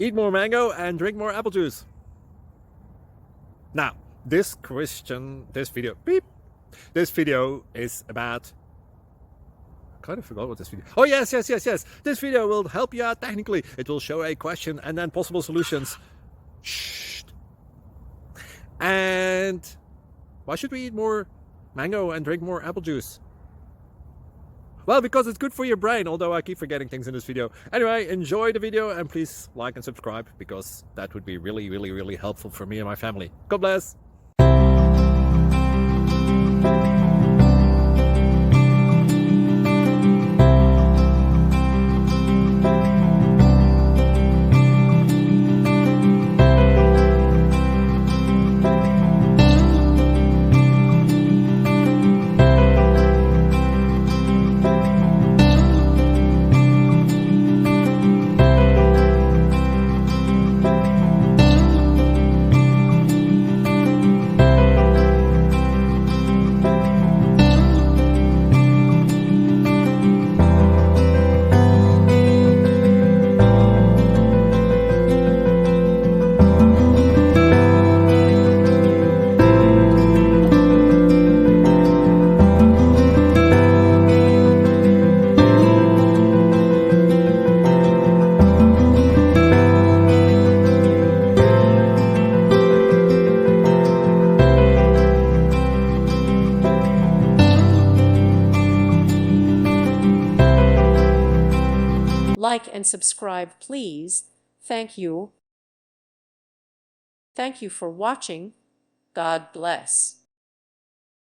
Eat more mango and drink more apple juice. Now, this video is about, I kind of forgot what this video. Oh, yes. This video will help you out technically. It will show a question and then possible solutions. Shh. And why should we eat more mango and drink more apple juice? Well, because it's good for your brain, although I keep forgetting things in this video. Anyway, enjoy the video and please like and subscribe, because that would be really helpful for me and my family. God bless! Like and subscribe, please. Thank you. Thank you for watching. God bless.